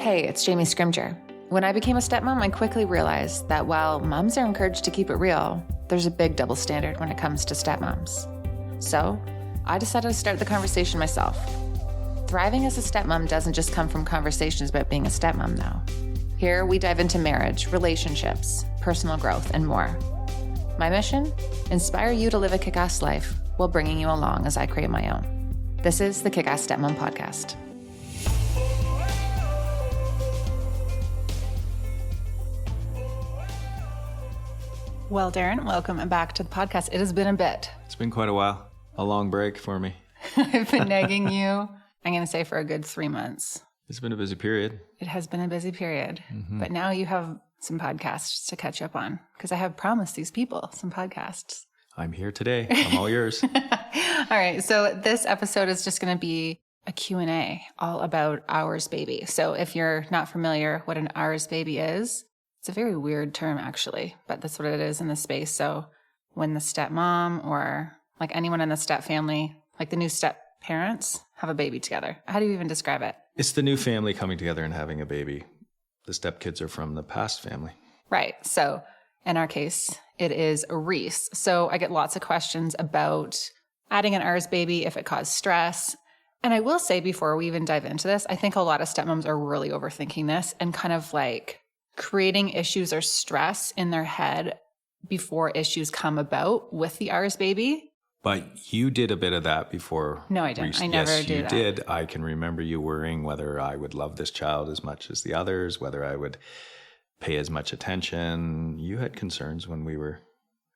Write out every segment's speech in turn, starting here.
Hey, it's Jamie Scrimger. When I became a stepmom, I quickly realized that while moms are encouraged to keep it real, there's a big double standard when it comes to stepmoms. So I decided to start the conversation myself. Thriving as a stepmom doesn't just come from conversations about being a stepmom, though. Here we dive into marriage, relationships, personal growth, and more. My mission? Inspire you to live a kick-ass life while bringing you along as I create my own. This is the Kick-Ass Stepmom Podcast. Well, Darren, welcome back to the podcast. It has been a bit. It's been quite a while. A long break for me. I've been nagging you, I'm going to say for a good 3 months. It's been a busy period. It has been a busy period. But now you have some podcasts to catch up on because I have promised these people some podcasts. I'm here today. I'm all yours. All right. So this episode is just going to be a Q&A all about ours baby. So if you're not familiar what an ours baby is, it's a very weird term actually, but that's what it is in this space. So when the stepmom or like anyone in the step family, like the new step parents have a baby together. How do you even describe it? It's the new family coming together and having a baby. The stepkids are from the past family. Right. So in our case, it is Reese. So I get lots of questions about adding an ours baby, if it caused stress. And I will say before we even dive into this, I think a lot of stepmoms are really overthinking this and kind of like creating issues or stress in their head before issues come about with the ours baby. But you did a bit of that before. No, I didn't. I never did that. Yes, you did. I can remember you worrying whether I would love this child as much as the others, whether I would pay as much attention. You had concerns when we were,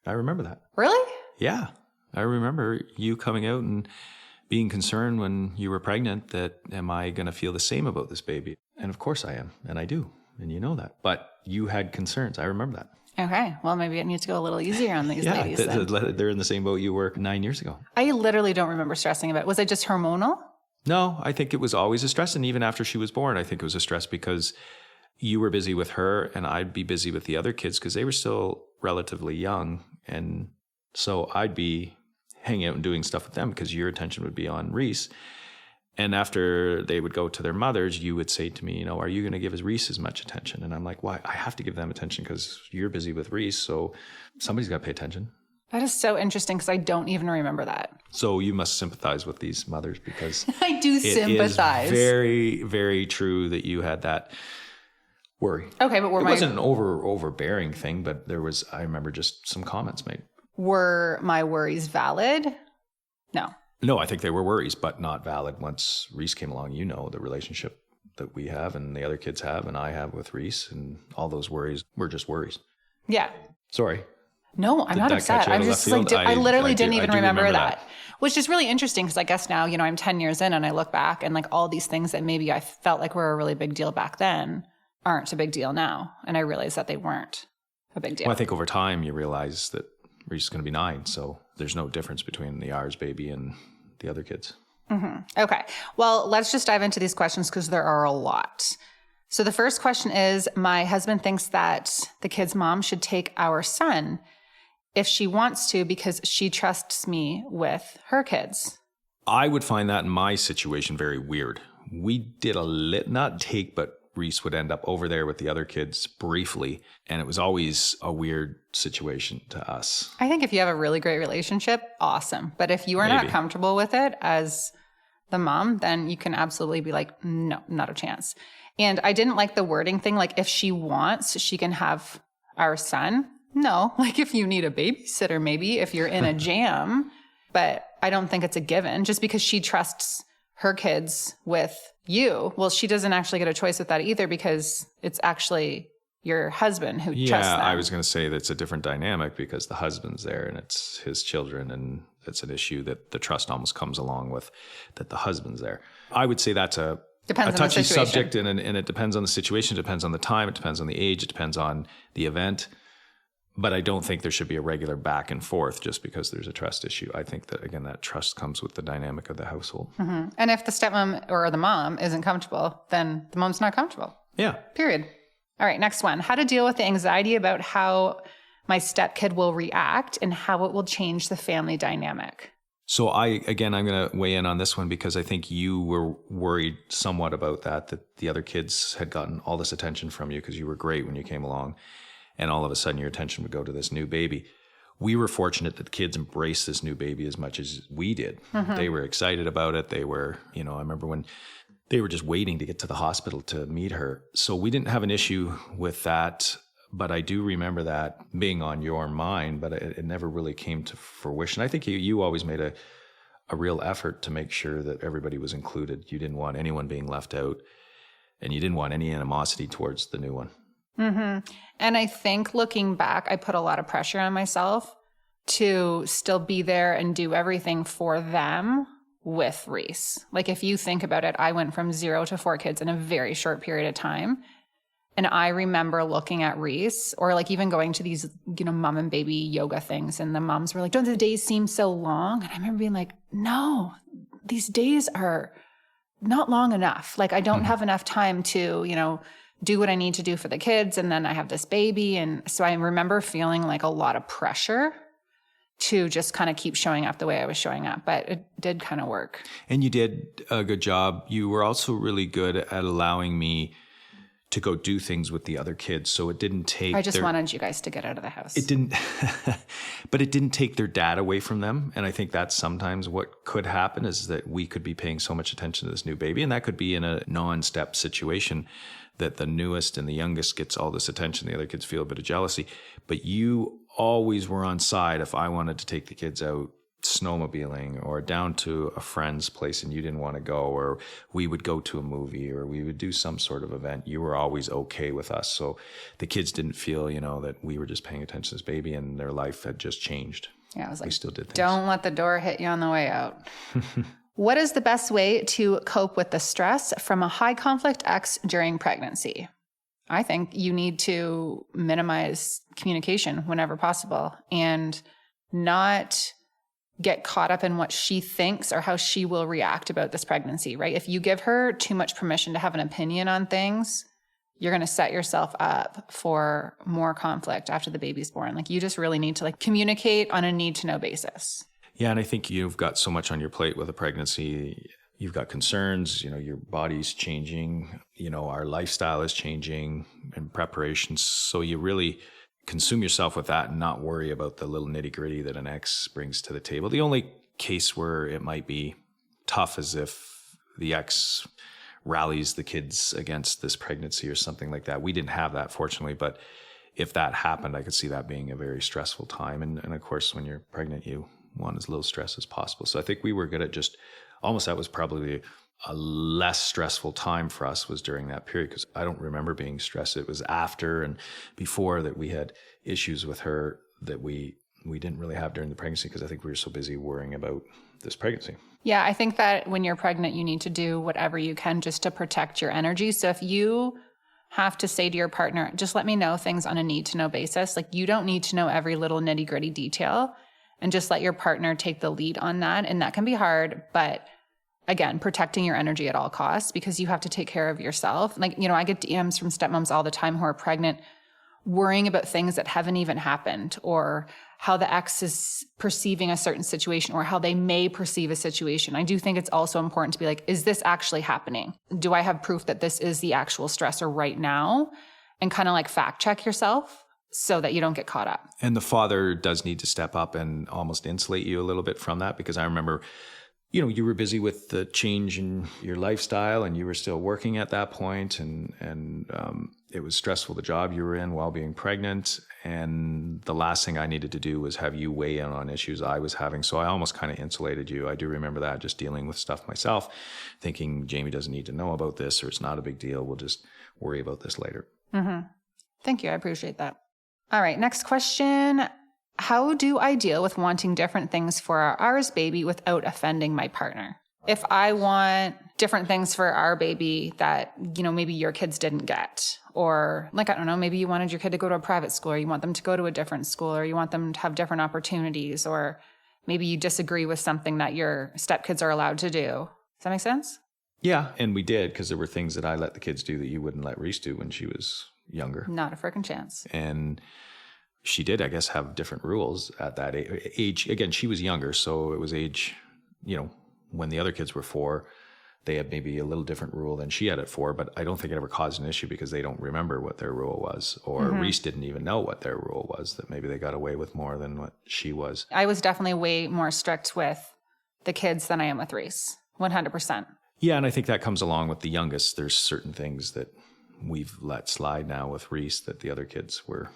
I remember that. Really? Yeah. I remember you coming out and being concerned when you were pregnant that, am I going to feel the same about this baby? And of course I am. And I do. And you know that. But you had concerns. I remember that. Okay. Well, maybe I need to go a little easier on these ladies then. They're in the same boat you were 9 years ago. I literally don't remember stressing about it. Was it just hormonal? No, I think it was always a stress. And even after she was born, I think it was a stress because you were busy with her and I'd be busy with the other kids because they were still relatively young. And so I'd be hanging out and doing stuff with them because your attention would be on Reese. And after they would go to their mothers, you would say to me, are you going to give Reese as much attention? And I'm like, why? I have to give them attention because you're busy with Reese. So somebody's got to pay attention. That is so interesting because I don't even remember that. So you must sympathize with these mothers because I do sympathize. It is very, very true that you had that worry. Okay, but it wasn't an overbearing thing, but there was, I remember just some comments made. Were my worries valid? No. No, I think they were worries, but not valid. Once Reese came along, the relationship that we have and the other kids have and I have with Reese, and all those worries were just worries. Yeah. Sorry. No, I'm not upset. I'm just like, I literally didn't even remember that. Which is really interesting because I guess now, I'm 10 years in and I look back and like all these things that maybe I felt like were a really big deal back then aren't a big deal now. And I realized that they weren't a big deal. Well, I think over time you realize that Reese is going to be 9, so there's no difference between the ours baby and the other kids. Mm-hmm. Okay. Well, let's just dive into these questions because there are a lot. So the first question is, my husband thinks that the kid's mom should take our son if she wants to because she trusts me with her kids. I would find that in my situation very weird. We did not take, but Reese would end up over there with the other kids briefly. And it was always a weird situation to us. I think if you have a really great relationship, awesome. But if you are not comfortable with it as the mom, then you can absolutely be like, no, not a chance. And I didn't like the wording thing. Like if she wants, she can have our son. No, like if you need a babysitter, maybe if you're in a jam, but I don't think it's a given just because she trusts her kids with you. Well, she doesn't actually get a choice with that either because it's actually your husband who trusts them. Yeah, I was going to say that's a different dynamic because the husband's there and it's his children and it's an issue that the trust almost comes along with that the husband's there. I would say that's a touchy subject and it depends on the situation, it depends on the time, it depends on the age, it depends on the event. But I don't think there should be a regular back and forth just because there's a trust issue. I think that, again, that trust comes with the dynamic of the household. Mm-hmm. And if the stepmom or the mom isn't comfortable, then the mom's not comfortable. Yeah. Period. All right, next one. How to deal with the anxiety about how my stepkid will react and how it will change the family dynamic. So I'm going to weigh in on this one because I think you were worried somewhat about that the other kids had gotten all this attention from you because you were great when you came along, and all of a sudden your attention would go to this new baby. We were fortunate that the kids embraced this new baby as much as we did. Mm-hmm. They were excited about it. They were, I remember when they were just waiting to get to the hospital to meet her. So we didn't have an issue with that. But I do remember that being on your mind, but it never really came to fruition. I think you always made a real effort to make sure that everybody was included. You didn't want anyone being left out, and you didn't want any animosity towards the new one. Mm-hmm. And I think looking back, I put a lot of pressure on myself to still be there and do everything for them with Reese. Like if you think about it, I went from 0 to 4 kids in a very short period of time. And I remember looking at Reese, or like even going to these, mom and baby yoga things. And the moms were like, don't the days seem so long? And I remember being like, no, these days are not long enough. Like I don't have enough time to, do what I need to do for the kids. And then I have this baby. And so I remember feeling like a lot of pressure to just kind of keep showing up the way I was showing up. But it did kind of work. And you did a good job. You were also really good at allowing me to go do things with the other kids. So it didn't take... I just wanted you guys to get out of the house. It didn't... But it didn't take their dad away from them. And I think that's sometimes what could happen is that we could be paying so much attention to this new baby. And that could be in a non-step situation that the newest and the youngest gets all this attention. The other kids feel a bit of jealousy. But you always were on side if I wanted to take the kids out snowmobiling or down to a friend's place and you didn't want to go, or we would go to a movie or we would do some sort of event. You were always okay with us. So the kids didn't feel, that we were just paying attention to this baby and their life had just changed. Yeah, I was like, we still did things. Don't let the door hit you on the way out. What is the best way to cope with the stress from a high conflict ex during pregnancy? I think you need to minimize communication whenever possible and not get caught up in what she thinks or how she will react about this pregnancy, right? If you give her too much permission to have an opinion on things, you're going to set yourself up for more conflict after the baby's born. Like you just really need to communicate on a need to know basis. Yeah. And I think you've got so much on your plate with a pregnancy. You've got concerns, your body's changing, our lifestyle is changing and preparations. So you really consume yourself with that and not worry about the little nitty gritty that an ex brings to the table. The only case where it might be tough is if the ex rallies the kids against this pregnancy or something like that. We didn't have that, fortunately, but if that happened, I could see that being a very stressful time. And of course, when you're pregnant, you want as little stress as possible. So I think we were good at just almost, that was probably a less stressful time for us was during that period, because I don't remember being stressed. It was after and before that we had issues with her that we didn't really have during the pregnancy, because I think we were so busy worrying about this pregnancy. Yeah, I think that when you're pregnant, you need to do whatever you can just to protect your energy. So if you have to say to your partner, just let me know things on a need to know basis, you don't need to know every little nitty gritty detail, and just let your partner take the lead on that. And that can be hard, but again, protecting your energy at all costs, because you have to take care of yourself. I get DMs from stepmoms all the time who are pregnant, worrying about things that haven't even happened, or how the ex is perceiving a certain situation, or how they may perceive a situation. I do think it's also important to be like, is this actually happening? Do I have proof that this is the actual stressor right now? And kind of fact check yourself so that you don't get caught up. And the father does need to step up and almost insulate you a little bit from that, because I remember you were busy with the change in your lifestyle and you were still working at that point, and it was stressful, the job you were in while being pregnant. And the last thing I needed to do was have you weigh in on issues I was having. So I almost kind of insulated you. I do remember that, just dealing with stuff myself, thinking Jamie doesn't need to know about this, or it's not a big deal. We'll just worry about this later. Mm-hmm. Thank you. I appreciate that. All right. Next question. How do I deal with wanting different things for our ours baby without offending my partner? If I want different things for our baby that, maybe your kids didn't get, or I don't know, maybe you wanted your kid to go to a private school, or you want them to go to a different school, or you want them to have different opportunities, or maybe you disagree with something that your stepkids are allowed to do. Does that make sense? Yeah. And we did, because there were things that I let the kids do that you wouldn't let Reese do when she was younger. Not a frickin' chance. And she did, I guess, have different rules at that age. Again, she was younger, so it was age when the other kids were 4, they had maybe a little different rule than she had at 4, but I don't think it ever caused an issue because they don't remember what their rule was, or Reese didn't even know what their rule was, that maybe they got away with more than what she was. I was definitely way more strict with the kids than I am with Reese, 100%. Yeah, and I think that comes along with the youngest. There's certain things that we've let slide now with Reese that the other kids were.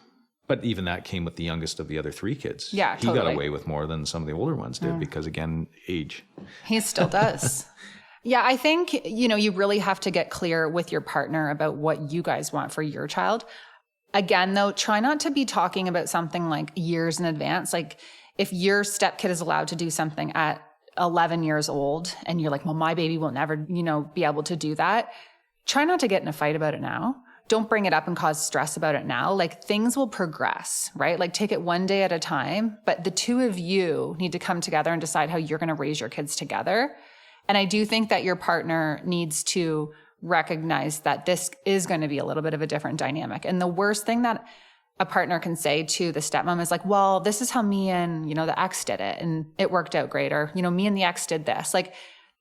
But even that came with the youngest of the other 3 kids. Yeah, He got away with more than some of the older ones did because, again, age. He still does. Yeah, I think, you really have to get clear with your partner about what you guys want for your child. Again, though, try not to be talking about something like years in advance. Like if your stepkid is allowed to do something at 11 years old and you're like, well, my baby will never, be able to do that. Try not to get in a fight about it now. Don't bring it up and cause stress about it now. Like things will progress, right? Like take it one day at a time, but the 2 of you need to come together and decide how you're going to raise your kids together. And I do think that your partner needs to recognize that this is going to be a little bit of a different dynamic. And the worst thing that a partner can say to the stepmom is like, well, this is how me and, the ex did it and it worked out great. Or, me and the ex did this. Like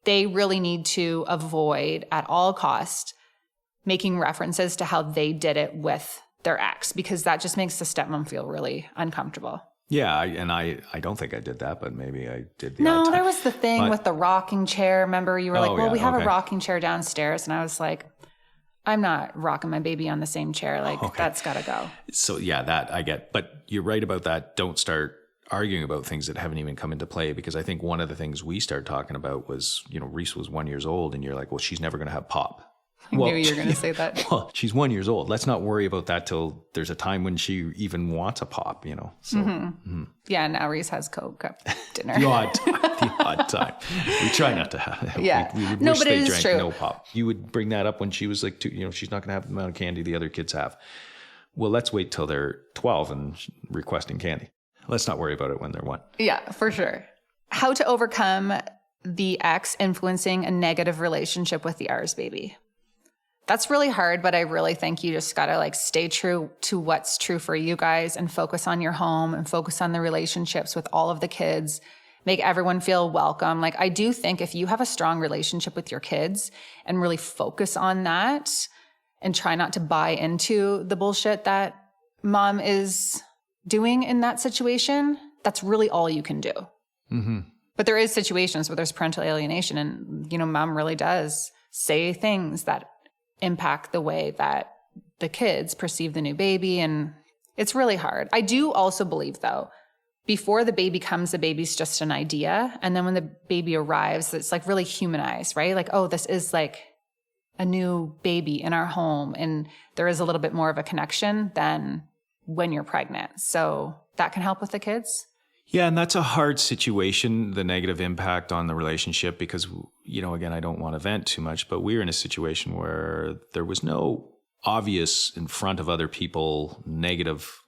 they really need to avoid at all costs making references to how they did it with their ex, because that just makes the stepmom feel really uncomfortable. Yeah, I don't think I did that, but maybe I did. No, there was the thing with the rocking chair. Remember, you were like, well, we have a rocking chair downstairs. And I was like, I'm not rocking my baby on the same chair. Like, that's got to go. So, yeah, that I get. But you're right about that. Don't start arguing about things that haven't even come into play, because I think one of the things we started talking about was, Reese was 1 year old and you're like, well, she's never going to have pop. I knew you were going to say that. Well, she's 1 year odd. Let's not worry about that till there's a time when she even wants a pop, So, Yeah, now Reese has Coke at dinner. the odd time. We try not to have it. Yeah. We would No, wish but they it is drank true. no pop. You would bring that up when she was like 2, she's not going to have the amount of candy the other kids have. Well, let's wait till they're 12 and requesting candy. Let's not worry about it when they're 1. Yeah, for sure. How to overcome the ex influencing a negative relationship with the ours baby. That's really hard, but I really think you just got to stay true to what's true for you guys and focus on your home and focus on the relationships with all of the kids. Make everyone feel welcome. I do think if you have a strong relationship with your kids and really focus on that and try not to buy into the bullshit that mom is doing in that situation, that's really all you can do. Mm-hmm. But there is situations where there's parental alienation and, mom really does say things that impact the way that the kids perceive the new baby. And it's really hard. I do also believe, though, before the baby comes, the baby's just an idea. And then when the baby arrives, it's really humanized, right? Oh, this is a new baby in our home. And there is a little bit more of a connection than when you're pregnant. So that can help with the kids. Yeah, and that's a hard situation, the negative impact on the relationship, because, again, I don't want to vent too much, but we were in a situation where there was no obvious in front of other people negative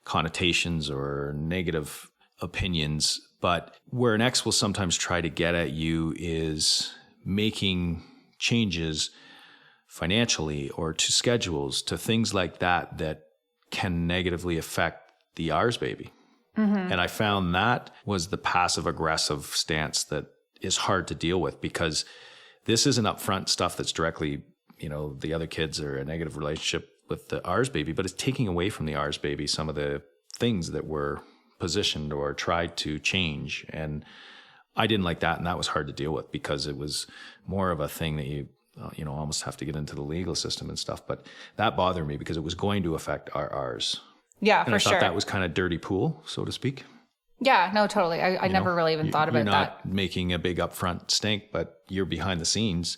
connotations or negative opinions, but where an ex will sometimes try to get at you is making changes financially or to schedules, to things like that that can negatively affect the ours baby. Mm-hmm. And I found that was the passive aggressive stance that is hard to deal with, because this isn't upfront stuff that's directly, the other kids are a negative relationship with the ours baby, but it's taking away from the ours baby some of the things that were positioned or tried to change. And I didn't like that. And that was hard to deal with because it was more of a thing that you almost have to get into the legal system and stuff. But that bothered me because it was going to affect ours. Yeah, and for I thought sure. that was kind of dirty pool, so to speak. Yeah, no, totally. I never really even thought about that. You're not that. making a big upfront stink, but you're behind the scenes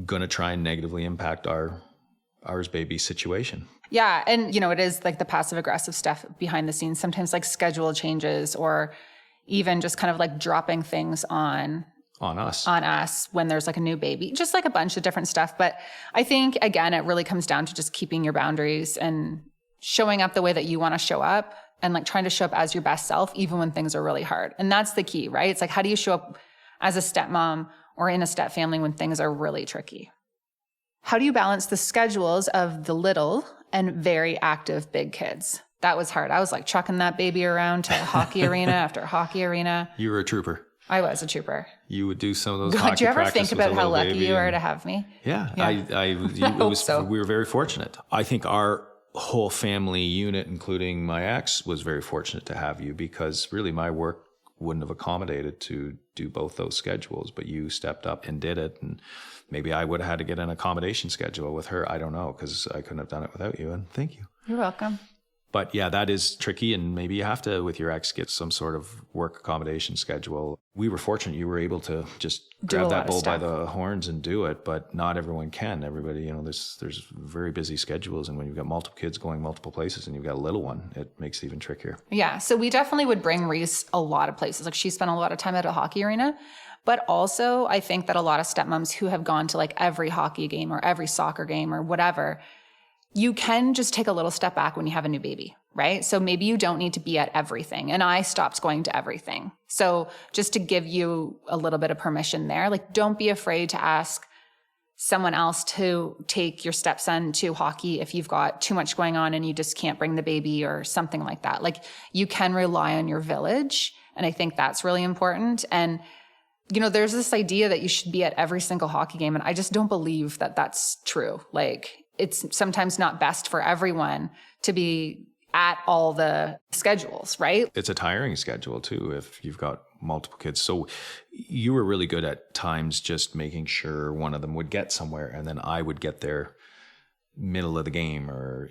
going to try and negatively impact ours baby situation. Yeah, and it is the passive aggressive stuff behind the scenes, sometimes schedule changes or even just kind of dropping things on us when there's a new baby, just a bunch of different stuff. But I think, again, it really comes down to just keeping your boundaries and showing up the way that you want to show up and trying to show up as your best self, even when things are really hard. And that's the key, right? It's how do you show up as a stepmom or in a step family when things are really tricky? How do you balance the schedules of the little and very active big kids? That was hard. I was chucking that baby around to hockey arena after hockey arena. You were a trooper. I was a trooper. You would do some of those God, hockey do you ever practices think about with a how little lucky baby you are and- to have me? Yeah, Yeah. We were very fortunate. I think our whole family unit, including my ex, was very fortunate to have you because really my work wouldn't have accommodated to do both those schedules, but you stepped up and did it. And maybe I would have had to get an accommodation schedule with her. I don't know, because I couldn't have done it without you. And thank you. You're welcome. But yeah, that is tricky. And maybe you have to, with your ex, get some sort of work accommodation schedule. We were fortunate you were able to just grab that bull by the horns and do it, but not everyone can. Everybody, there's very busy schedules. And when you've got multiple kids going multiple places and you've got a little one, it makes it even trickier. Yeah. So we definitely would bring Reese a lot of places. Like she spent a lot of time at a hockey arena. But also I think that a lot of stepmoms who have gone to like every hockey game or every soccer game or whatever, you can just take a little step back when you have a new baby, right? So maybe you don't need to be at everything. And I stopped going to everything. So just to give you a little bit of permission there, like don't be afraid to ask someone else to take your stepson to hockey if you've got too much going on and you just can't bring the baby or something like that. Like you can rely on your village. And I think that's really important. And there's this idea that you should be at every single hockey game. And I just don't believe that that's true. Like it's sometimes not best for everyone to be at all the schedules, right? It's a tiring schedule too if you've got multiple kids. So you were really good at times just making sure one of them would get somewhere and then I would get there middle of the game or,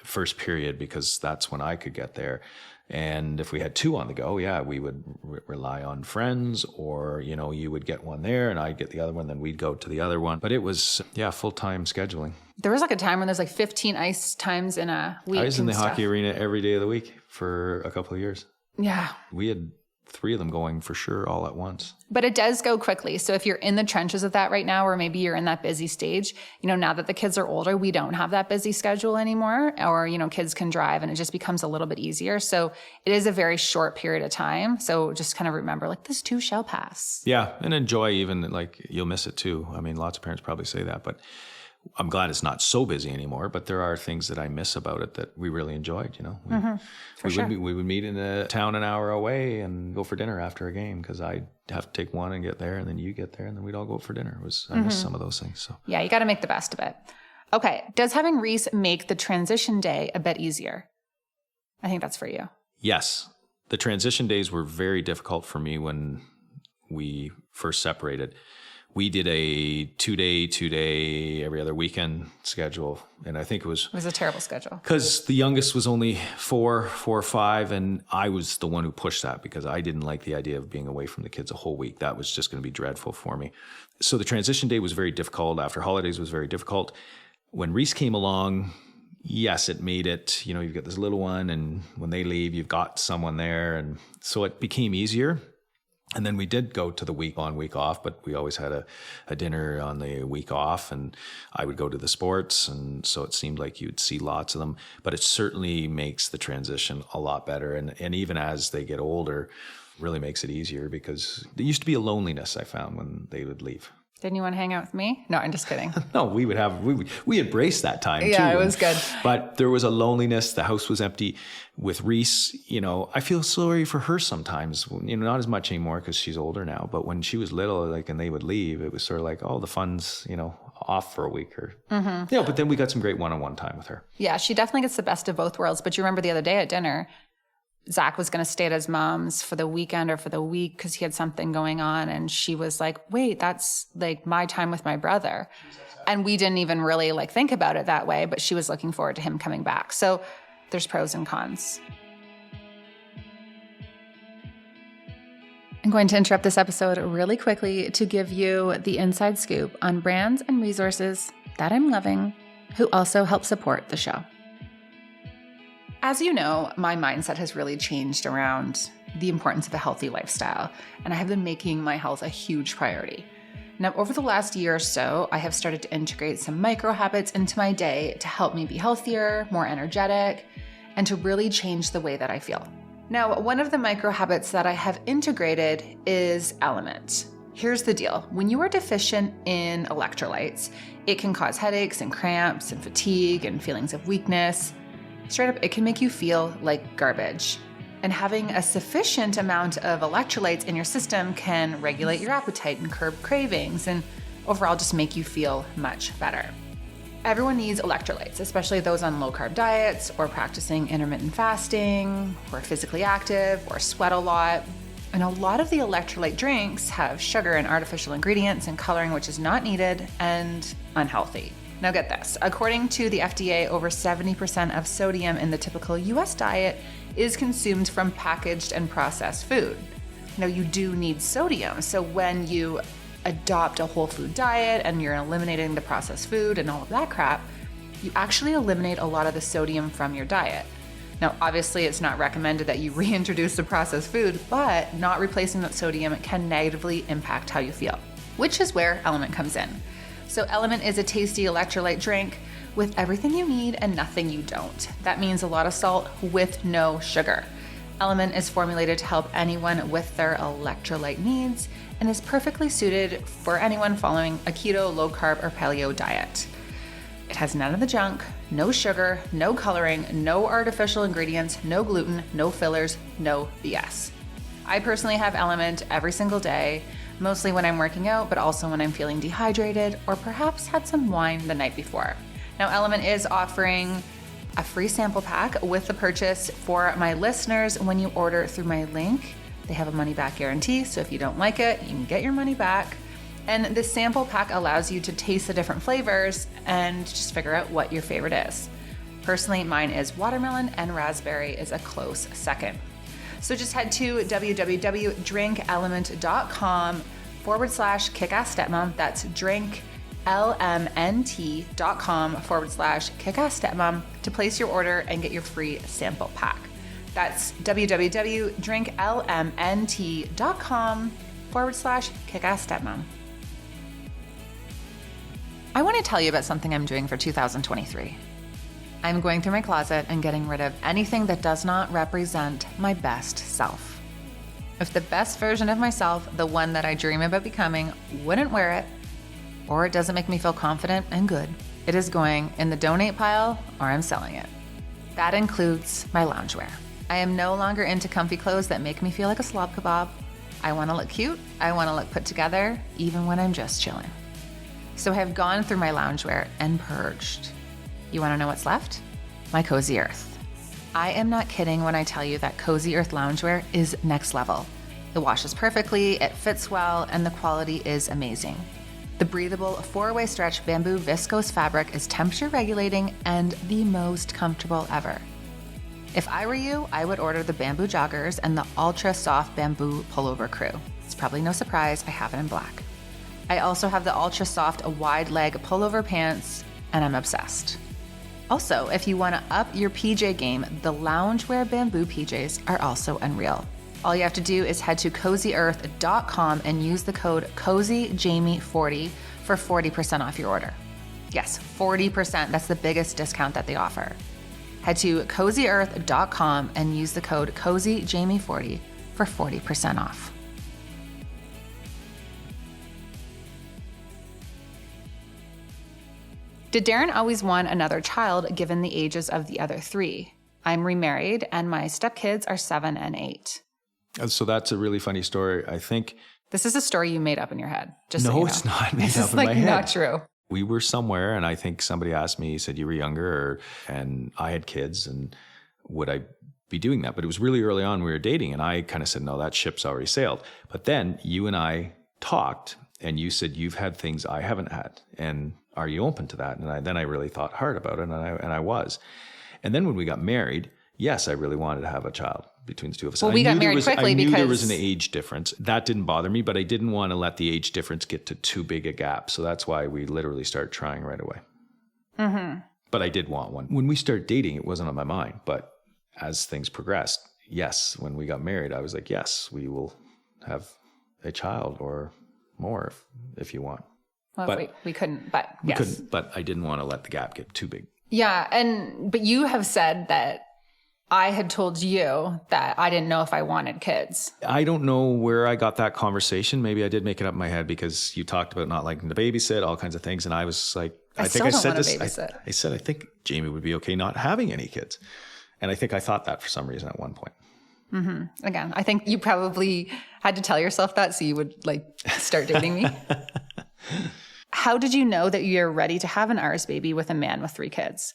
first period because that's when I could get there. And if we had two on the go, yeah, we would rely on friends or, you would get one there and I'd get the other one, then we'd go to the other one. But it was, full-time scheduling. There was like a time when there's like 15 ice times in a week. I was in the hockey arena every day of the week for a couple of years. Yeah. We had 3 of them going for sure all at once. But it does go quickly. So if you're in the trenches of that right now, or maybe you're in that busy stage, now that the kids are older, we don't have that busy schedule anymore, or, kids can drive and it just becomes a little bit easier. So it is a very short period of time. So just kind of remember like this too shall pass. Yeah. And enjoy even like you'll miss it too. I mean, lots of parents probably say that, but I'm glad it's not so busy anymore, but there are things that I miss about it that we really enjoyed, We would meet in a town an hour away and go for dinner after a game because I'd have to take one and get there and then you get there and then we'd all go for dinner. I miss some of those things. So yeah, you got to make the best of it. Okay. Does having Reese make the transition day a bit easier? I think that's for you. Yes. The transition days were very difficult for me when we first separated. We did a 2-day, every other weekend schedule. And I think it was a terrible schedule. Because the youngest was only 4 or 5. And I was the one who pushed that because I didn't like the idea of being away from the kids a whole week. That was just going to be dreadful for me. So the transition day was very difficult. After holidays was very difficult. When Reese came along, yes, it made it, you've got this little one and when they leave, you've got someone there. And so it became easier. And then we did go to the week on, week off, but we always had a dinner on the week off and I would go to the sports. And so it seemed like you'd see lots of them, but it certainly makes the transition a lot better. And even as they get older, really makes it easier because there used to be a loneliness I found when they would leave. Didn't you want to hang out with me? No, I'm just kidding. No, we embraced that time too. Yeah, it was good. But there was a loneliness. The house was empty. With Reese, I feel sorry for her sometimes, not as much anymore because she's older now. But when she was little, and they would leave, it was sort of like, oh, the fun's, off for a week or, but then we got some great one-on-one time with her. Yeah, she definitely gets the best of both worlds. But you remember the other day at dinner, Zach was going to stay at his mom's for the weekend or for the week because he had something going on. And she was like, wait, that's like my time with my brother. And we didn't even really think about it that way, but she was looking forward to him coming back. So there's pros and cons. I'm going to interrupt this episode really quickly to give you the inside scoop on brands and resources that I'm loving who also help support the show. As you know, my mindset has really changed around the importance of a healthy lifestyle, and I have been making my health a huge priority. Now, over the last year or so, I have started to integrate some micro habits into my day to help me be healthier, more energetic, and to really change the way that I feel. Now, one of the micro habits that I have integrated is Element. Here's the deal. When you are deficient in electrolytes, it can cause headaches and cramps and fatigue and feelings of weakness. Straight up, it can make you feel like garbage. And having a sufficient amount of electrolytes in your system can regulate your appetite and curb cravings and overall just make you feel much better. Everyone needs electrolytes, especially those on low-carb diets or practicing intermittent fasting or physically active or sweat a lot. And a lot of the electrolyte drinks have sugar and artificial ingredients and coloring which is not needed and unhealthy. Now get this, according to the FDA, over 70% of sodium in the typical US diet is consumed from packaged and processed food. Now you do need sodium, so when you adopt a whole food diet and you're eliminating the processed food and all of that crap, you actually eliminate a lot of the sodium from your diet. Now, obviously, it's not recommended that you reintroduce the processed food, but not replacing that sodium can negatively impact how you feel, which is where Element comes in. So Element is a tasty electrolyte drink with everything you need and nothing you don't. That means a lot of salt with no sugar. Element is formulated to help anyone with their electrolyte needs and is perfectly suited for anyone following a keto, low carb, or paleo diet. It has none of the junk, no sugar, no coloring, no artificial ingredients, no gluten, no fillers, no BS. I personally have Element every single day, mostly when I'm working out, but also when I'm feeling dehydrated or perhaps had some wine the night before. Now, Element is offering a free sample pack with the purchase for my listeners when you order through my link. They have a money-back guarantee, so if you don't like it, you can get your money back. And this sample pack allows you to taste the different flavors and just figure out what your favorite is. Personally, mine is watermelon and raspberry is a close second. So just head to drinkelement.com/kickassstepmom. That's drinklmnt.com/kickassstepmom to place your order and get your free sample pack. That's www.drinklmnt.com/kickassstepmom. I want to tell you about something I'm doing for 2023. I'm going through my closet and getting rid of anything that does not represent my best self. If the best version of myself, the one that I dream about becoming, wouldn't wear it, or it doesn't make me feel confident and good, it is going in the donate pile or I'm selling it. That includes my loungewear. I am no longer into comfy clothes that make me feel like a slob kebab. I want to look cute. I want to look put together, even when I'm just chilling. So I have gone through my loungewear and purged. You want to know what's left? My Cozy Earth. I am not kidding when I tell you that Cozy Earth loungewear is next level. It washes perfectly, it fits well, and the quality is amazing. The breathable 4-way stretch bamboo viscose fabric is temperature regulating and the most comfortable ever. If I were you, I would order the bamboo joggers and the ultra soft bamboo pullover crew. It's probably no surprise I have it in black. I also have the ultra soft wide leg pullover pants and I'm obsessed. Also, if you want to up your PJ game, the loungewear bamboo PJs are also unreal. All you have to do is head to CozyEarth.com and use the code CozyJamie40 for 40% off your order. Yes, 40%. That's the biggest discount that they offer. Head to CozyEarth.com and use the code CozyJamie40 for 40% off. Did Darren always want another child given the ages of the other three? I'm remarried and my stepkids are 7 and 8. So that's a really funny story. I think this is a story you made up in your head. Just no, so you know. It's not made up in my my head. head. Not true. We were somewhere and I think somebody asked me, he said, you were younger and I had kids and would I be doing that? But it was really early on we were dating and I kind of said, no, that ship's already sailed. But then you and I talked and you said, you've had things I haven't had. And are you open to that? And then I really thought hard about it and I was. And then when we got married, yes, I really wanted to have a child between the two of us. Well, we got married quickly because there was an age difference. That didn't bother me, but I didn't want to let the age difference get to too big a gap. So that's why we literally started trying right away. Mm-hmm. But I did want one. When we started dating, it wasn't on my mind. But as things progressed, yes, when we got married, I was like, yes, we will have a child or more if you want. Well, but we couldn't, but yes. We couldn't, but I didn't want to let the gap get too big. Yeah, but you have said that I had told you that I didn't know if I wanted kids. I don't know where I got that conversation. Maybe I did make it up in my head because you talked about not liking to babysit, all kinds of things. And I was like, I think I said this. I said, I think Jamie would be okay not having any kids. And I think I thought that for some reason at one point. Again, I think you probably had to tell yourself that so you would like start dating me. How did you know that you're ready to have an ours baby with a man with 3 kids?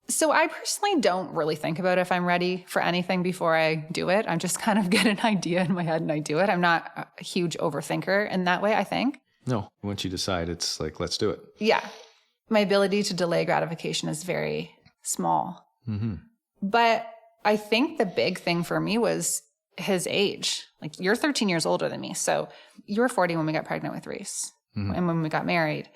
So I personally don't really think about if I'm ready for anything before I do it. I just kind of get an idea in my head and I do it. I'm not a huge overthinker in that way, I think. No, once you decide, it's like, let's do it. Yeah. My ability to delay gratification is very small. But I think the big thing for me was his age. Like, you're 13 years older than me. So you were 40 when we got pregnant with Reese and when we got married.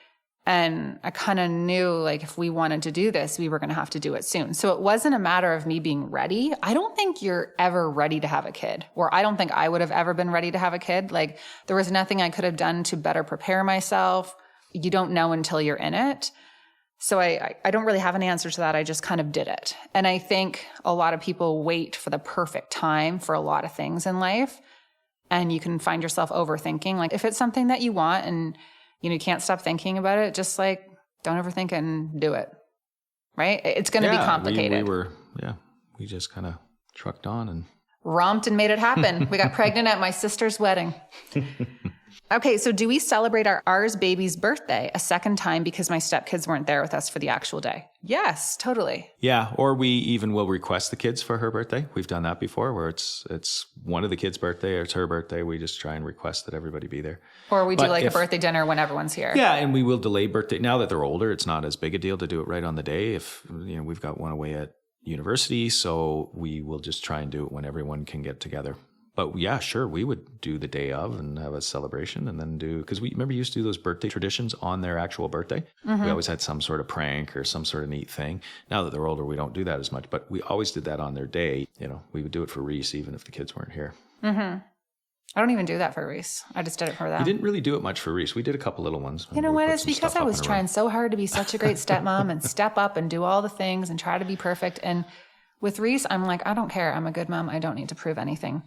And I kind of knew, like, if we wanted to do this, we were going to have to do it soon. So it wasn't a matter of me being ready. I don't think you're ever ready to have a kid, or I don't think I would have ever been ready to have a kid. Like, there was nothing I could have done to better prepare myself. You don't know until you're in it. So I don't really have an answer to that. I just kind of did it. And I think a lot of people wait for the perfect time for a lot of things in life. And you can find yourself overthinking. Like, if it's something that you want and you can't stop thinking about it, just like, don't overthink it and do it. Right? It's going to be complicated. We just kind of trucked on and romped and made it happen. We got pregnant at my sister's wedding. Okay, so do we celebrate our ours baby's birthday a second time because my stepkids weren't there with us for the actual day? Yes, totally. Yeah, or we even will request the kids for her birthday. We've done that before, where it's one of the kids' birthday or it's her birthday. We just try and request that everybody be there. Or we do a birthday dinner when everyone's here. Yeah, and we will delay birthday. Now that they're older, it's not as big a deal to do it right on the day. If we've got one away at university, so we will just try and do it when everyone can get together. But yeah, sure, we would do the day of and have a celebration and then because we used to do those birthday traditions on their actual birthday. We always had some sort of prank or some sort of neat thing. Now that they're older, we don't do that as much, but we always did that on their day. We would do it for Reese even if the kids weren't here. I don't even do that for Reese. I just did it for them. We didn't really do it much for Reese. We did a couple little ones. You know what? It's because I was trying so hard to be such a great stepmom and step up and do all the things and try to be perfect. And with Reese, I'm like, I don't care. I'm a good mom. I don't need to prove anything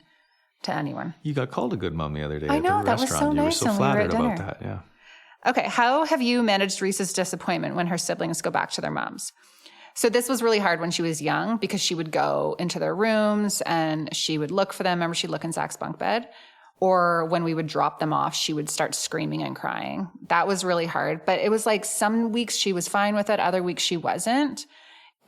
to anyone. You got called a good mom the other day. I know, at the that was restaurant. so nice. You were so flattered about that. Yeah. Okay. How have you managed Reese's disappointment when her siblings go back to their moms? So this was really hard when she was young because she would go into their rooms and she would look for them. Remember, she'd look in Zach's bunk bed. Or when we would drop them off, she would start screaming and crying. That was really hard. But it was like some weeks she was fine with it. Other weeks she wasn't.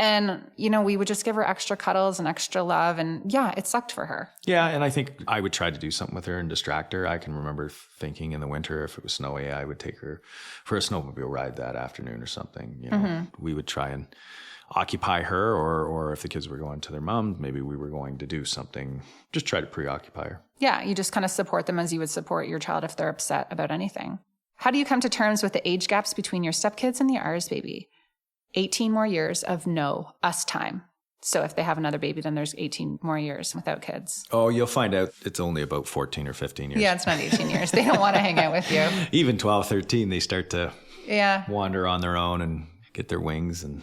And, we would just give her extra cuddles and extra love. And yeah, it sucked for her. Yeah. And I think I would try to do something with her and distract her. I can remember thinking in the winter, if it was snowy, I would take her for a snowmobile ride that afternoon or something. We would try and occupy her, or if the kids were going to their mom, maybe we were going to do something, just try to preoccupy her. Yeah. You just kind of support them as you would support your child if they're upset about anything. How do you come to terms with the age gaps between your stepkids and the ours baby? 18 more years of no us time. So if they have another baby, then there's 18 more years without kids. Oh, you'll find out it's only about 14 or 15 years. Yeah, it's not 18 years. They don't want to hang out with you. Even 12, 13, they start to wander on their own and get their wings and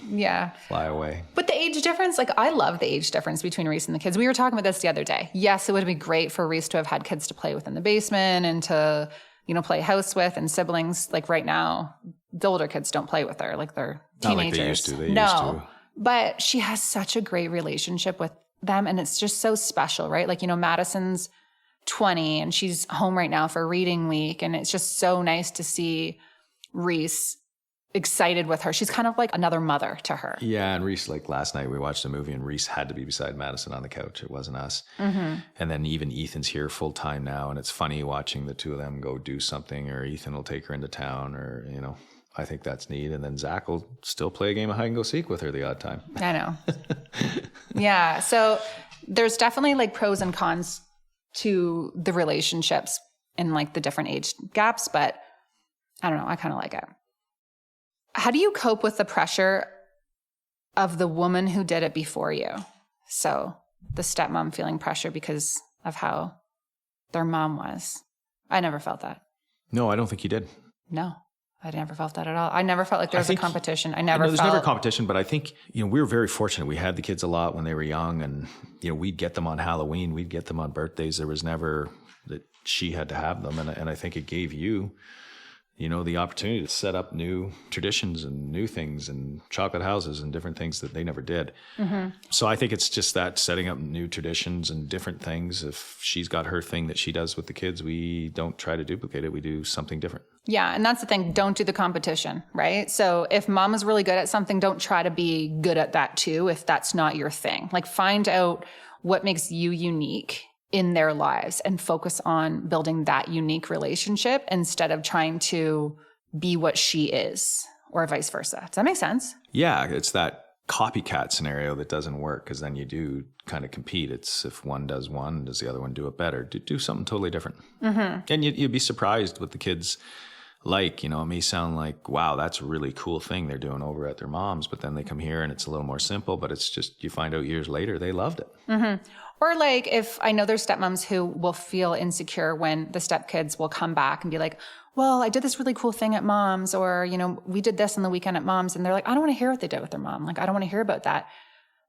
fly away. But the age difference, like, I love the age difference between Reese and the kids. We were talking about this the other day. Yes, it would be great for Reese to have had kids to play with in the basement and to, play house with, and siblings. Like, right now, the older kids don't play with her. Like, they're teenagers. Not like they used to. They used to. But she has such a great relationship with them, and it's just so special, right? Like, Madison's 20 and she's home right now for reading week, and it's just so nice to see Reese excited with her. She's kind of like another mother to her. Yeah, and Reese, like last night we watched a movie and Reese had to be beside Madison on the couch. It wasn't us. And then even Ethan's here full time now, and it's funny watching the two of them go do something, or Ethan will take her into town, or, I think that's neat. And then Zach will still play a game of hide and go seek with her the odd time. I know. Yeah. So there's definitely like pros and cons to the relationships and like the different age gaps, but I don't know. I kind of like it. How do you cope with the pressure of the woman who did it before you? So the stepmom feeling pressure because of how their mom was. I never felt that. No, I don't think you did. No. I never felt that at all. I never felt like there was a competition. There's never a competition, but I think, we were very fortunate. We had the kids a lot when they were young, and, we'd get them on Halloween. We'd get them on birthdays. There was never that she had to have them. And I think it gave you the opportunity to set up new traditions and new things and chocolate houses and different things that they never did. So I think it's just that, setting up new traditions and different things. If she's got her thing that she does with the kids, we don't try to duplicate it. We do something different. Yeah. And that's the thing. Don't do the competition, right? So if mom is really good at something, don't try to be good at that too, if that's not your thing. Like, find out what makes you unique in their lives and focus on building that unique relationship instead of trying to be what she is, or vice versa. Does that make sense? Yeah, it's that copycat scenario that doesn't work, because then you do kind of compete. It's if one does one, does the other one do it better? Do something totally different. And you'd be surprised what the kids like. It may sound like, wow, that's a really cool thing they're doing over at their mom's, but then they come here and it's a little more simple, but it's just, you find out years later they loved it. Or like, if I know there's stepmoms who will feel insecure when the stepkids will come back and be like, well, I did this really cool thing at mom's, or, we did this on the weekend at mom's. And they're like, I don't want to hear what they did with their mom. Like, I don't want to hear about that.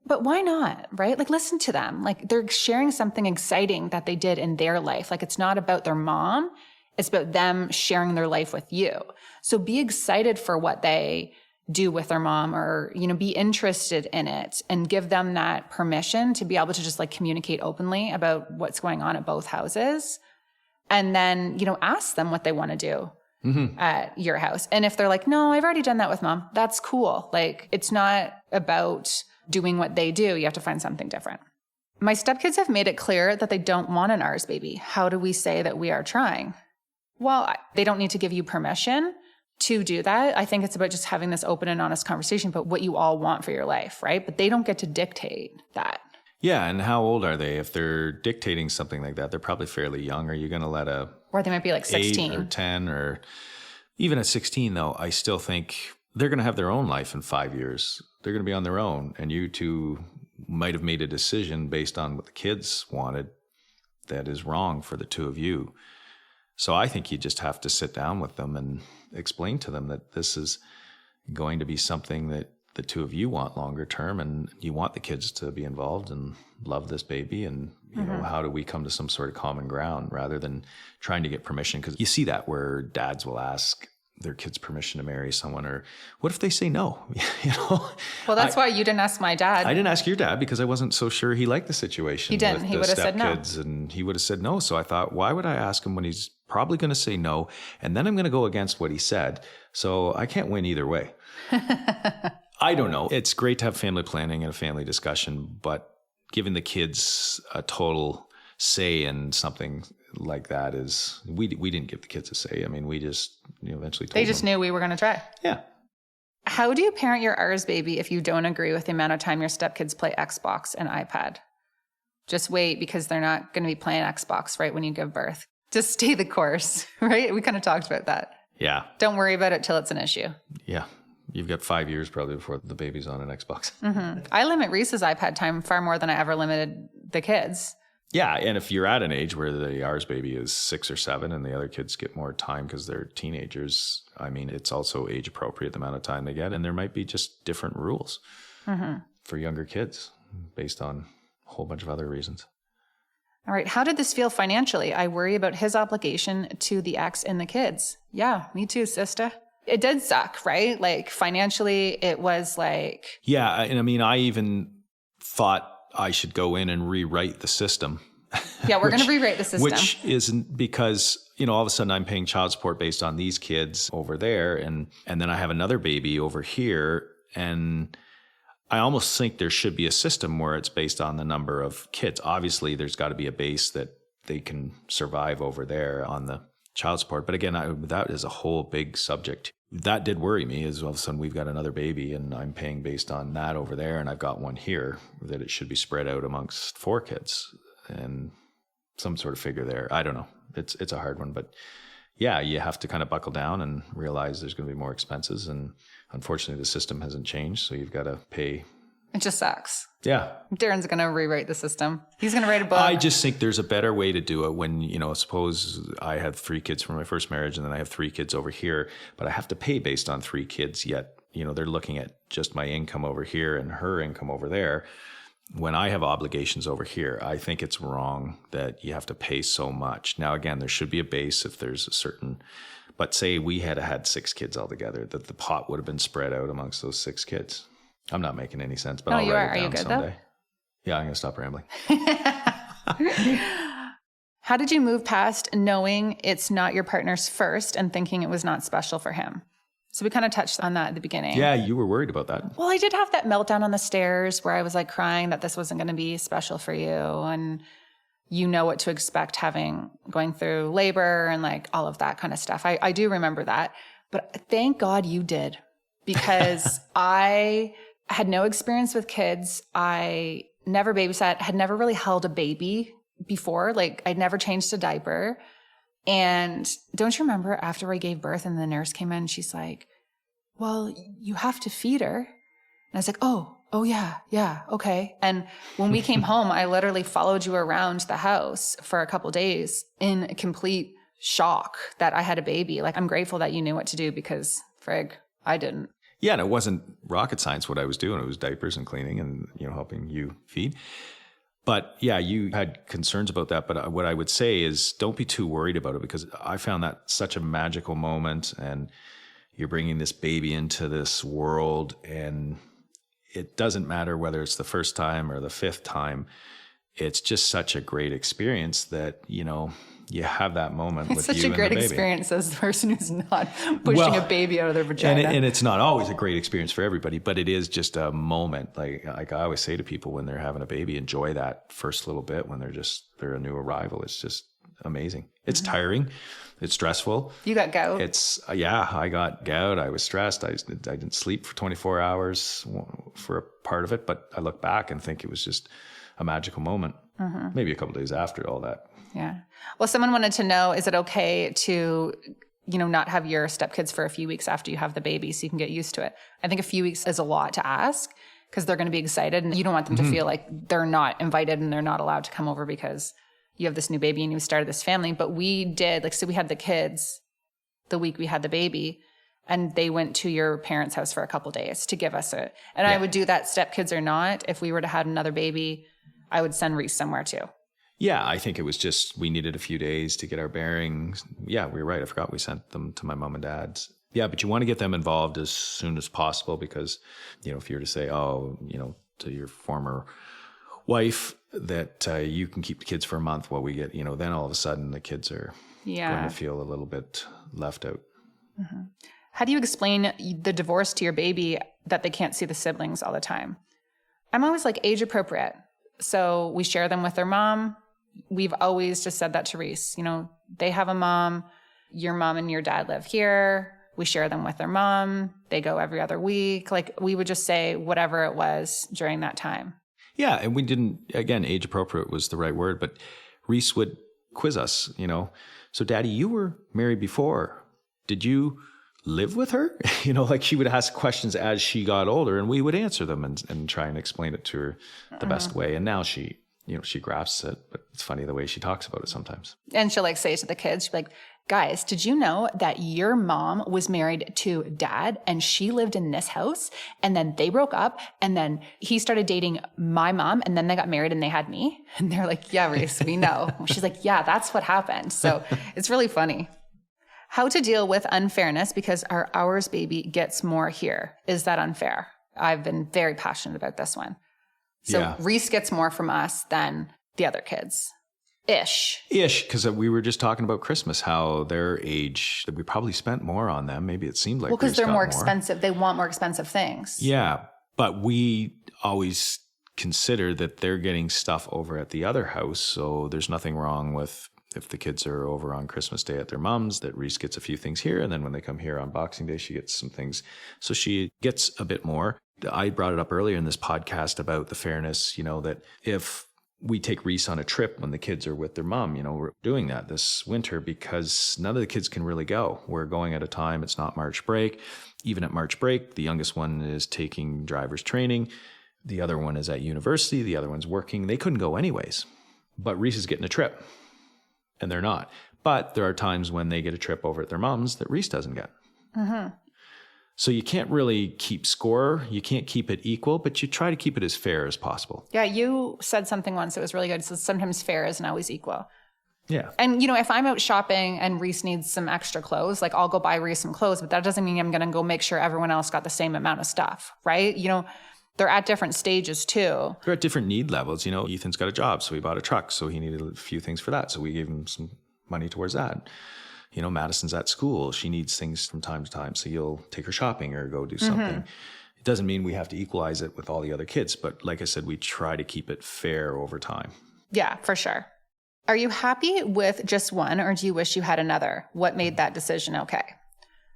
But why not, right? Like, listen to them. Like, they're sharing something exciting that they did in their life. Like, it's not about their mom. It's about them sharing their life with you. So be excited for what they do with their mom, or, be interested in it, and give them that permission to be able to just like communicate openly about what's going on at both houses. And then, ask them what they want to do at your house. And if they're like, no, I've already done that with mom, that's cool. Like, it's not about doing what they do. You have to find something different. My stepkids have made it clear that they don't want an ours baby. How do we say that we are trying? Well, they don't need to give you permission to do that. I think it's about just having this open and honest conversation about what you all want for your life, right? But they don't get to dictate that. Yeah, and how old are they? If they're dictating something like that, they're probably fairly young. Are you going to let or they might be like 16 8 or 10, or even at 16, though, I still think they're going to have their own life in 5 years. They're going to be on their own, and you two might have made a decision based on what the kids wanted that is wrong for the two of you. So I think you just have to sit down with them and explain to them that this is going to be something that the two of you want longer term, and you want the kids to be involved and love this baby. And, how do we come to some sort of common ground rather than trying to get permission? Because you see that where dads will ask their kids permission to marry someone, or what if they say no? Well, that's why you didn't ask my dad. I didn't ask your dad because I wasn't so sure he liked the situation. He didn't. He would have said no. And he would have said no. So I thought, why would I ask him when he's probably going to say no? And then I'm going to go against what he said. So I can't win either way. I don't know. It's great to have family planning and a family discussion, but giving the kids a total say in something like that is, we didn't give the kids a say. I mean, we just eventually told them. They just knew we were going to try. Yeah. How do you parent your ours baby if you don't agree with the amount of time your stepkids play Xbox and iPad? Just wait, because they're not going to be playing Xbox right when you give birth. Just stay the course, right? We kind of talked about that. Yeah. Don't worry about it till it's an issue. Yeah. You've got 5 years probably before the baby's on an Xbox. I limit Reese's iPad time far more than I ever limited the kids. Yeah, and if you're at an age where the ours baby is 6 or 7 and the other kids get more time because they're teenagers, I mean, it's also age appropriate the amount of time they get. And there might be just different rules for younger kids based on a whole bunch of other reasons. All right. How did this feel financially? I worry about his obligation to the ex and the kids. Yeah, me too, sister. It did suck, right? Like, financially, it was like... Yeah, and I mean, I even thought I should go in and rewrite the system. Yeah, we're going to rewrite the system. Which isn't because, all of a sudden I'm paying child support based on these kids over there, and then I have another baby over here, and I almost think there should be a system where it's based on the number of kids. Obviously, there's got to be a base that they can survive over there on the child support. But again, that is a whole big subject. That did worry me, is all of a sudden we've got another baby and I'm paying based on that over there, and I've got one here, that it should be spread out amongst 4 kids and some sort of figure there. I don't know. It's a hard one, but yeah, you have to kind of buckle down and realize there's going to be more expenses. And unfortunately, the system hasn't changed, so you've got to pay. It just sucks. Yeah. Darren's going to rewrite the system. He's going to write a book. I just think there's a better way to do it when, suppose I had 3 kids from my first marriage and then I have 3 kids over here, but I have to pay based on 3 kids, yet, they're looking at just my income over here and her income over there. when I have obligations over here, I think it's wrong that you have to pay so much. Now, again, there should be a base if there's a certain, but say we had 6 kids altogether, that the pot would have been spread out amongst those 6 kids. I'm not making any sense, but No, I'll you write are. it Are you down good, someday. though? Yeah, I'm going to stop rambling. How did you move past knowing it's not your partner's first and thinking it was not special for him? So we kind of touched on that at the beginning. Yeah, you were worried about that. Well, I did have that meltdown on the stairs where I was like crying that this wasn't going to be special for you. And you know what to expect going through labor and like all of that kind of stuff. I do remember that. But thank God you did, because I had no experience with kids. I never babysat, had never really held a baby before. Like I'd never changed a diaper. And don't you remember after I gave birth and the nurse came in, she's like, well, you have to feed her. And I was like, oh yeah, okay. And when we came home, I literally followed you around the house for a couple of days in complete shock that I had a baby. Like, I'm grateful that you knew what to do, because frig, I didn't. Yeah, and it wasn't rocket science what I was doing. It was diapers and cleaning and, helping you feed. But yeah, you had concerns about that. But what I would say is don't be too worried about it, because I found that such a magical moment, and you're bringing this baby into this world, and it doesn't matter whether it's the first time or the 5th time. It's just such a great experience that, you have that moment with you and the baby. It's such a great experience as the person who's not pushing a baby out of their vagina. And it's not always a great experience for everybody, but it is just a moment. Like I always say to people when they're having a baby, enjoy that first little bit when they're a new arrival. It's just amazing. It's tiring. It's stressful. You got gout? I got gout. I was stressed. I didn't sleep for 24 hours for a part of it, but I look back and think it was just a magical moment. Mm-hmm. Maybe a couple of days after all that. Yeah. Well, someone wanted to know, is it okay to, not have your stepkids for a few weeks after you have the baby so you can get used to it? I think a few weeks is a lot to ask, because they're going to be excited and you don't want them to feel like they're not invited and they're not allowed to come over because you have this new baby and you started this family. But we did, so we had the kids the week we had the baby, and they went to your parents' house for a couple of days to give us it. And I would do that, stepkids or not. If we were to have another baby, I would send Reese somewhere too. Yeah, I think it was just we needed a few days to get our bearings. Yeah, we were right. I forgot we sent them to my mom and dad's. Yeah, but you want to get them involved as soon as possible, because, if you were to say, to your former wife that you can keep the kids for a month while we get, then all of a sudden the kids are going to feel a little bit left out. Mm-hmm. How do you explain the divorce to your baby that they can't see the siblings all the time? I'm always like age appropriate. So we share them with their mom. We've always just said that to Reese. They have a mom. Your mom and your dad live here. We share them with their mom. They go every other week. Like, we would just say whatever it was during that time. Yeah, and we didn't, again, age appropriate was the right word, but Reese would quiz us, So, Daddy, you were married before. Did you live with her? Like she would ask questions as she got older, and we would answer them and try and explain it to her the best way. And now she grasps it, but it's funny the way she talks about it sometimes. And she'll say to the kids, she'll be like, guys, did you know that your mom was married to Dad and she lived in this house, and then they broke up, and then he started dating my mom, and then they got married and they had me? And they're like, yeah, Reese, we know. She's like, yeah, that's what happened. So it's really funny. How to deal with unfairness because our ours baby gets more here. Is that unfair? I've been very passionate about this one. So Reese gets more from us than the other kids. Ish, because we were just talking about Christmas, how their age, that we probably spent more on them. Maybe it seemed like because they're more expensive. They want more expensive things. Yeah, but we always consider that they're getting stuff over at the other house. So there's nothing wrong with if the kids are over on Christmas Day at their mom's, that Reese gets a few things here. And then when they come here on Boxing Day, she gets some things. So she gets a bit more. I brought it up earlier in this podcast about the fairness, that if we take Reese on a trip when the kids are with their mom, we're doing that this winter because none of the kids can really go. We're going at a time, it's not March break. Even at March break, the youngest one is taking driver's training. The other one is at university. The other one's working. They couldn't go anyways. But Reese is getting a trip and they're not. But there are times when they get a trip over at their mom's that Reese doesn't get. Mm-hmm. So you can't really keep score. You can't keep it equal, but you try to keep it as fair as possible. Yeah, you said something once that was really good. So sometimes fair isn't always equal. Yeah. And, if I'm out shopping and Reese needs some extra clothes, like I'll go buy Reese some clothes, but that doesn't mean I'm going to go make sure everyone else got the same amount of stuff, right? They're at different stages too. They're at different need levels. Ethan's got a job, so he bought a truck, so he needed a few things for that. So we gave him some money towards that. Madison's at school. She needs things from time to time. So you'll take her shopping or go do something. It doesn't mean we have to equalize it with all the other kids. But like I said, we try to keep it fair over time. Yeah, for sure. Are you happy with just one, or do you wish you had another? What made that decision okay?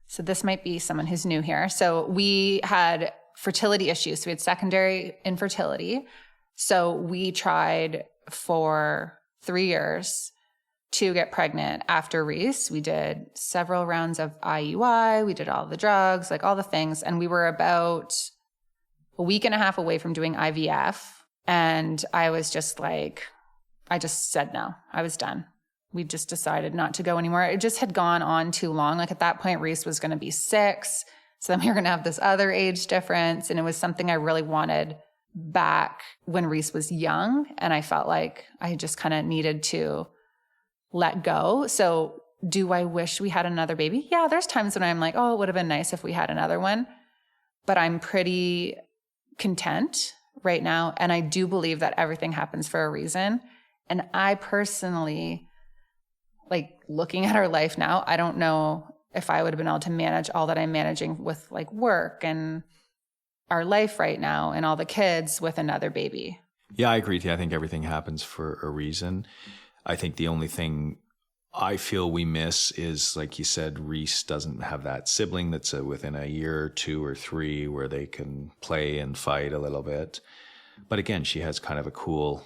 So this might be someone who's new here. So we had fertility issues. So we had secondary infertility. So we tried for 3 years to get pregnant after Reese. We did several rounds of IUI. We did all the drugs, like all the things. And we were about a week and a half away from doing IVF. And I was just like, I just said no. I was done. We just decided not to go anymore. It just had gone on too long. Like at that point, Reese was going to be 6. So then we were going to have this other age difference. And it was something I really wanted back when Reese was young. And I felt like I just kind of needed to let go. So do I wish we had another baby? Yeah, there's times when I'm like, oh, it would have been nice if we had another one. But I'm pretty content right now. And I do believe that everything happens for a reason. And I personally, like looking at our life now, I don't know if I would have been able to manage all that I'm managing with like work and our life right now and all the kids with another baby. Yeah, I agree with you. I think everything happens for a reason. I think the only thing I feel we miss is, like you said, Reese doesn't have that sibling that's within a year or 2 or 3 where they can play and fight a little bit. But again, she has kind of a cool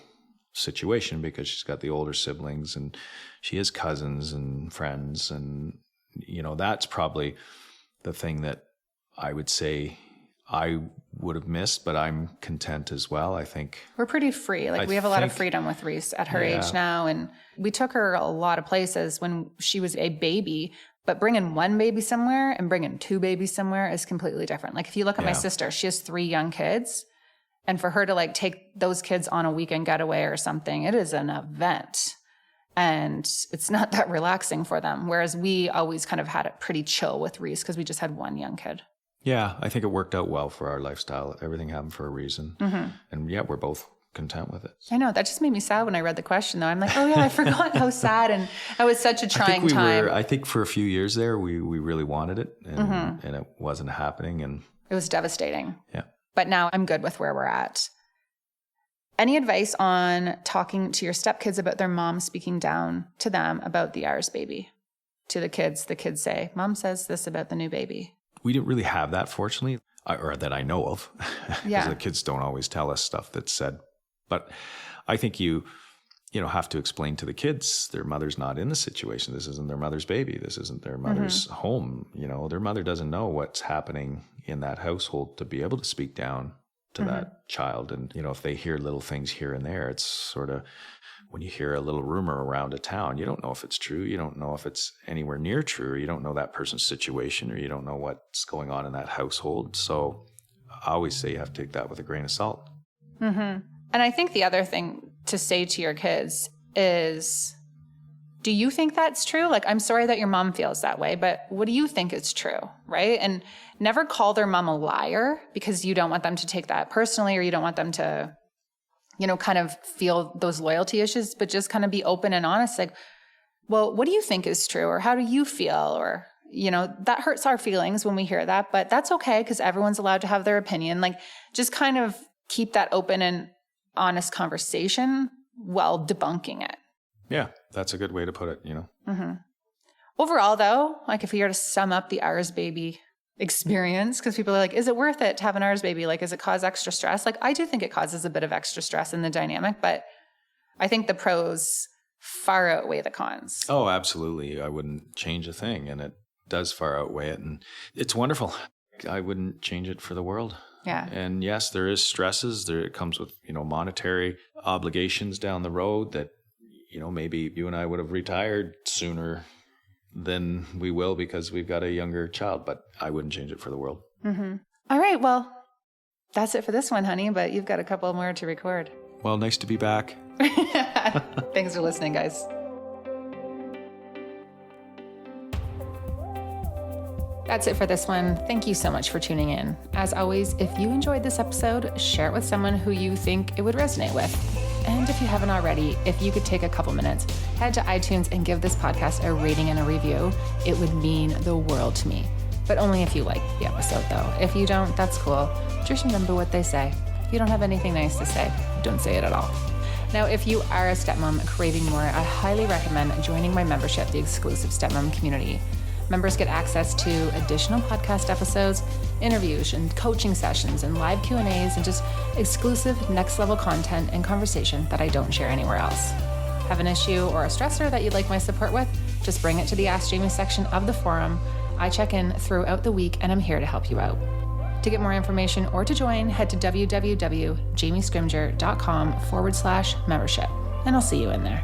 situation because she's got the older siblings and she has cousins and friends. And, that's probably the thing that I would say I would have missed, but I'm content as well. I think we're pretty free. Like we have a lot of freedom with Reese at her age now. And we took her a lot of places when she was a baby, but bringing one baby somewhere and bringing 2 babies somewhere is completely different. Like if you look at my sister, she has 3 young kids. And for her to like take those kids on a weekend getaway or something, it is an event. And it's not that relaxing for them. Whereas we always kind of had it pretty chill with Reese because we just had 1 young kid. Yeah, I think it worked out well for our lifestyle. Everything happened for a reason. Mm-hmm. And yeah, we're both content with it. I know. That just made me sad when I read the question, though. I'm like, oh, yeah, I forgot how sad. And that was such a trying time. I think for a few years there, we really wanted it and it wasn't happening. And it was devastating. Yeah. But now I'm good with where we're at. Any advice on talking to your stepkids about their mom speaking down to them about the ours baby? To the kids say, Mom says this about the new baby. We didn't really have that, fortunately, or that I know of. Yeah. Because the kids don't always tell us stuff that's said. But I think you have to explain to the kids their mother's not in the situation. This isn't their mother's baby. This isn't their mother's home. Their mother doesn't know what's happening in that household to be able to speak down to that child. And, if they hear little things here and there, it's sort of when you hear a little rumor around a town, you don't know if it's true. You don't know if it's anywhere near true. You don't know that person's situation or you don't know what's going on in that household. So I always say you have to take that with a grain of salt. Mm-hmm. And I think the other thing to say to your kids is, do you think that's true? Like, I'm sorry that your mom feels that way, but what do you think is true, right? And never call their mom a liar because you don't want them to take that personally or you don't want them to, kind of feel those loyalty issues, but just kind of be open and honest. Like, well, what do you think is true? Or how do you feel? Or, that hurts our feelings when we hear that, but that's okay because everyone's allowed to have their opinion. Like, just kind of keep that open and honest conversation while debunking it. Yeah, that's a good way to put it, Mm-hmm. Overall, though, like if we were to sum up the ours baby experience, because people are like, is it worth it to have an ours baby? Like, does it cause extra stress? Like, I do think it causes a bit of extra stress in the dynamic, but I think the pros far outweigh the cons. Oh, absolutely. I wouldn't change a thing, and it does far outweigh it, and it's wonderful. I wouldn't change it for the world. Yeah. And yes, there is stresses. It comes with, monetary obligations down the road that, maybe you and I would have retired sooner then we will, because we've got a younger child, but I wouldn't change it for the world. Mm-hmm. All right. Well, that's it for this one, honey, but you've got a couple more to record. Well, nice to be back. Thanks for listening, guys. That's it for this one. Thank you so much for tuning in. As always, if you enjoyed this episode, share it with someone who you think it would resonate with. And if you haven't already, if you could take a couple minutes, head to iTunes and give this podcast a rating and a review. It would mean the world to me. But only if you like the episode, though. If you don't, that's cool. Just remember what they say. If you don't have anything nice to say, don't say it at all. Now, if you are a stepmom craving more, I highly recommend joining my membership, the exclusive Stepmom Community. Members get access to additional podcast episodes, interviews and coaching sessions and live Q&As and just exclusive next level content and conversation that I don't share anywhere else. Have an issue or a stressor that you'd like my support with? Just bring it to the Ask Jamie section of the forum. I check in throughout the week and I'm here to help you out. To get more information or to join, head to www.jamiescrimger.com/membership and I'll see you in there.